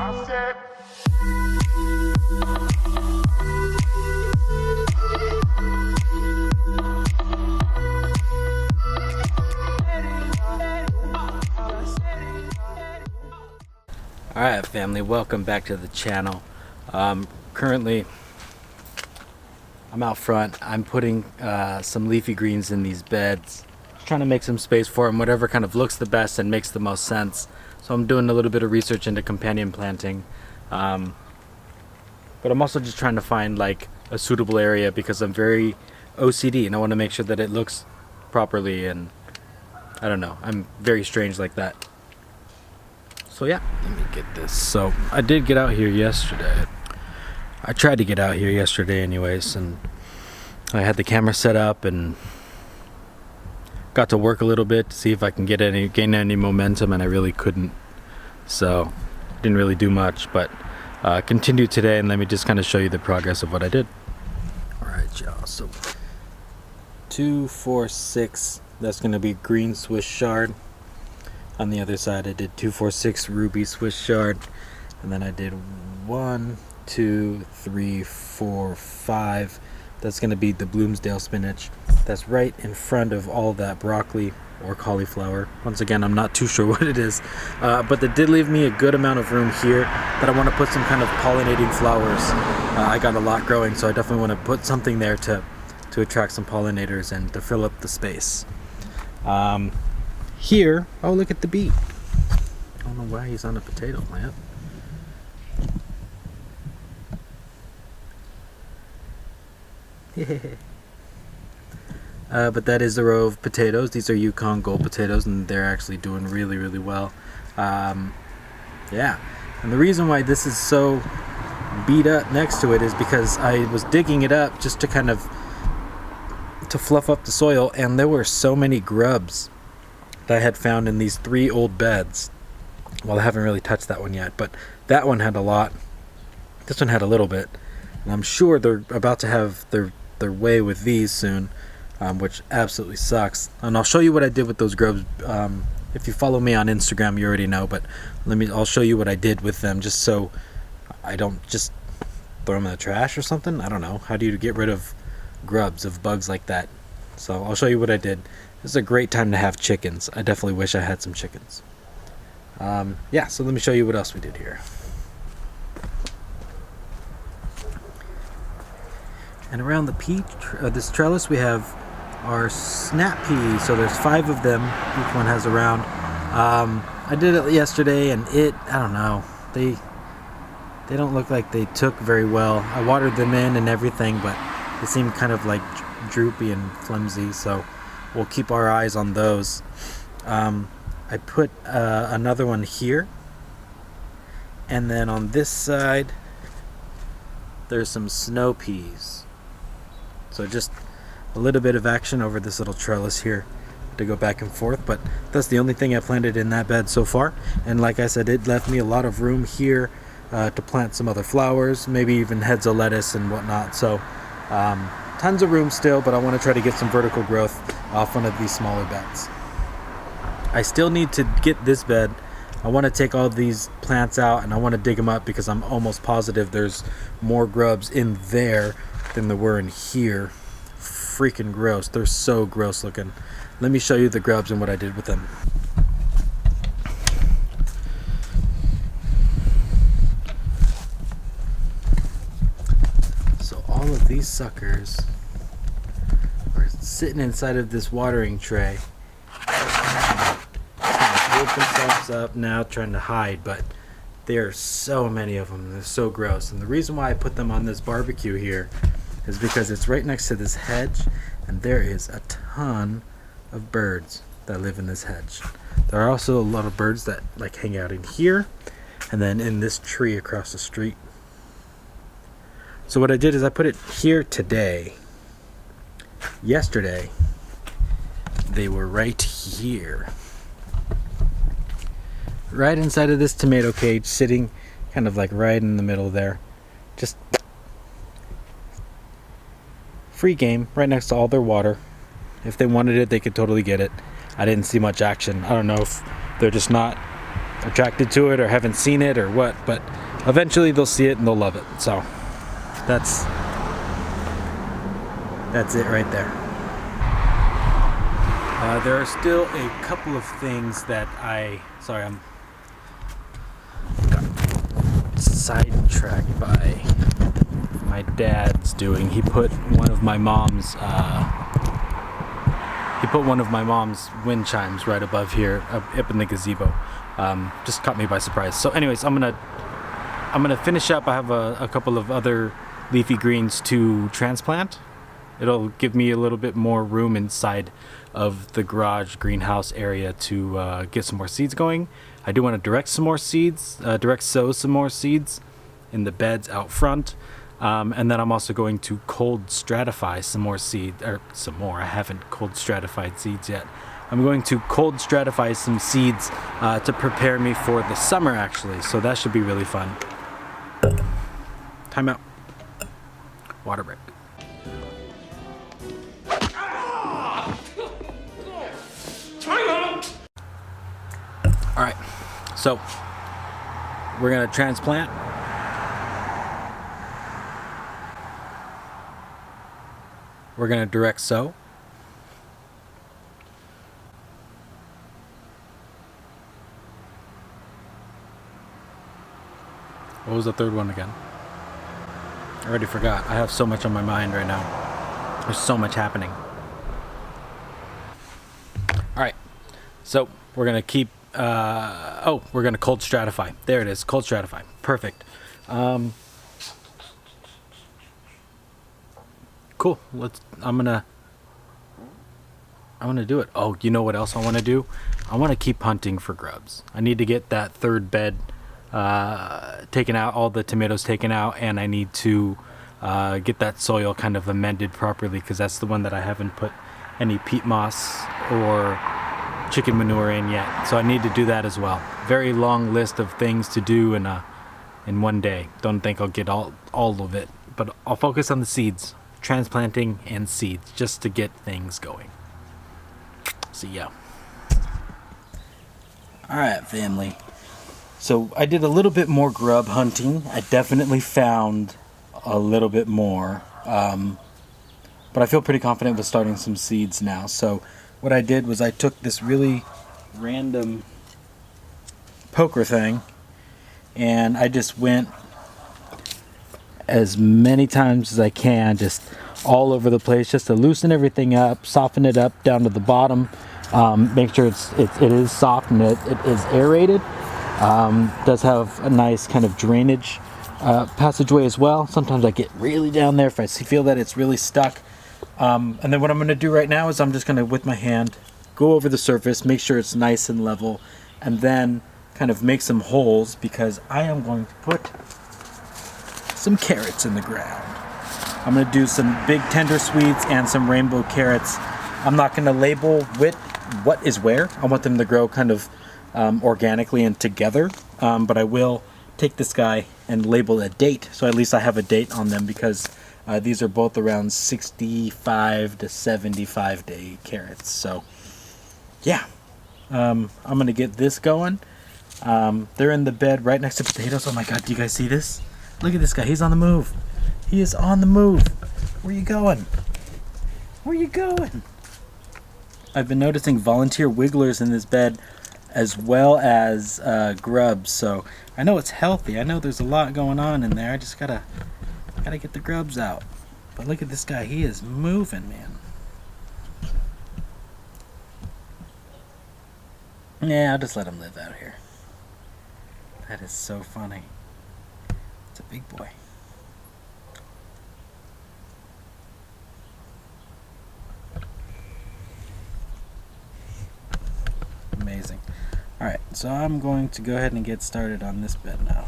Alright family, welcome back to the channel. Currently I'm out front. I'm putting some leafy greens in these beds, trying to make some space for them, whatever kind of looks the best and makes the most sense. So I'm doing a little bit of research into companion planting, but I'm also just trying to find like a suitable area because I'm very OCD and I want to make sure that it looks properly, and I don't know, I'm very strange like that. So yeah, let me get this. So I did get out here yesterday. I tried to get out here yesterday anyways, and I had the camera set up and got to work a little bit to see if I can gain any momentum, and I really couldn't. So didn't really do much, but continued today, and let me just kind of show you the progress of what I did. Alright y'all, so 2, 4, 6, that's going to be green Swiss chard. On the other side I did 2, 4, 6 ruby Swiss chard, and then I did 1, 2, 3, 4, 5. That's going to be the Bloomsdale spinach. That's right in front of all that broccoli or cauliflower. Once again, I'm not too sure what it is, but that did leave me a good amount of room here that I want to put some kind of pollinating flowers. I got a lot growing, so I definitely want to put something there to attract some pollinators and to fill up the space. Here, oh look at the beet. I don't know why he's on a potato plant. But that is a row of potatoes. These are Yukon Gold potatoes, and they're actually doing really, really well. Yeah, and the reason why this is so beat up next to it is because I was digging it up just to kind of fluff up the soil, and there were so many grubs that I had found in these 3 old beds. Well, I haven't really touched that one yet, but that one had a lot. This one had a little bit, and I'm sure they're about to have their way with these soon, which absolutely sucks. And I'll show you what I did with those grubs. If you follow me on Instagram, you already know, but I'll show you what I did with them, just so I don't just throw them in the trash or something. I don't know. How do you get rid of grubs, of bugs like that? So I'll show you what I did. This is a great time to have chickens. I definitely wish I had some chickens. Yeah, so let me show you what else we did here. And around the this trellis we have our snap peas. So there's 5 of them. Each one has a round. I did it yesterday, and I don't know. They don't look like they took very well. I watered them in and everything, but they seem kind of like droopy and flimsy. So we'll keep our eyes on those. I put another one here, and then on this side there's some snow peas. So just a little bit of action over this little trellis here to go back and forth, but that's the only thing I planted in that bed so far. And like I said, it left me a lot of room here to plant some other flowers, maybe even heads of lettuce and whatnot. So tons of room still, but I want to try to get some vertical growth off one of these smaller beds. I still need to get this bed. I want to take all these plants out and I want to dig them up because I'm almost positive there's more grubs in there than there were in here. Freaking gross. They're so gross looking. Let me show you the grubs and what I did with them. So all of these suckers are sitting inside of this watering tray. Hold themselves up now, trying to hide, but there are so many of them. They're so gross. And the reason why I put them on this barbecue here is because it's right next to this hedge, and there is a ton of birds that live in this hedge. There are also a lot of birds that like hang out in here and then in this tree across the street. So what I did is I put it here today. Yesterday they were right here, right inside of this tomato cage, sitting kind of like right in the middle there. Just free game, right next to all their water. If they wanted it, they could totally get it. I didn't see much action. I don't know if they're just not attracted to it or haven't seen it or what, but eventually they'll see it and they'll love it. So that's it right there. There are still a couple of things that I'm got sidetracked by my dad's doing. He put one of my mom's wind chimes right above here, up in the gazebo. Just caught me by surprise. So anyways, I'm gonna finish up. I have a couple of other leafy greens to transplant. It'll give me a little bit more room inside of the garage greenhouse area to get some more seeds going. I do want to direct sow some more seeds in the beds out front. And then I'm also going to cold stratify some more seeds, I haven't cold stratified seeds yet. I'm going to cold stratify some seeds to prepare me for the summer actually, so that should be really fun. Time out. Water break. Alright, so we're gonna transplant. We're gonna direct sow. What was the third one again? I already forgot. I have so much on my mind right now. There's so much happening. Alright, so we're gonna keep we're gonna cold stratify. There it is, cold stratify. Perfect. Cool. I'm gonna do it. Oh, you know what else I want to do? I want to keep hunting for grubs. I need to get that third bed taken out, all the tomatoes taken out, and I need to get that soil kind of amended properly, because that's the one that I haven't put any peat moss or chicken manure in yet. So I need to do that as well. Very long list of things to do in one day. Don't think I'll get all of it, but I'll focus on the seeds. Transplanting and seeds, just to get things going. See ya. Alright, family. So I did a little bit more grub hunting. I definitely found a little bit more. But I feel pretty confident with starting some seeds now. So what I did was I took this really random poker thing and I just went as many times as I can, just all over the place, just to loosen everything up, soften it up down to the bottom, make sure it is soft and it is aerated. Does have a nice kind of drainage passageway as well. Sometimes I get really down there if I feel that it's really stuck. And then what I'm going to do right now is I'm just going to, with my hand, go over the surface, make sure it's nice and level, and then kind of make some holes, because I am going to put some carrots in the ground. I'm going to do some big tender sweets and some rainbow carrots. I'm not going to label what is where. I want them to grow kind of organically and together, but I will take this guy and label a date, so at least I have a date on them, because these are both around 65 to 75 day carrots. So yeah, I'm going to get this going. They're in the bed right next to potatoes. Oh my god, do you guys see this? Look at this guy. He's on the move. He is on the move. Where you going? Where you going? I've been noticing volunteer wigglers in this bed as well as grubs. So I know it's healthy. I know there's a lot going on in there. I just gotta get the grubs out. But look at this guy. He is moving, man. Yeah, I'll just let him live out here. That is so funny. It's a big boy. Amazing. Alright, so I'm going to go ahead and get started on this bed now.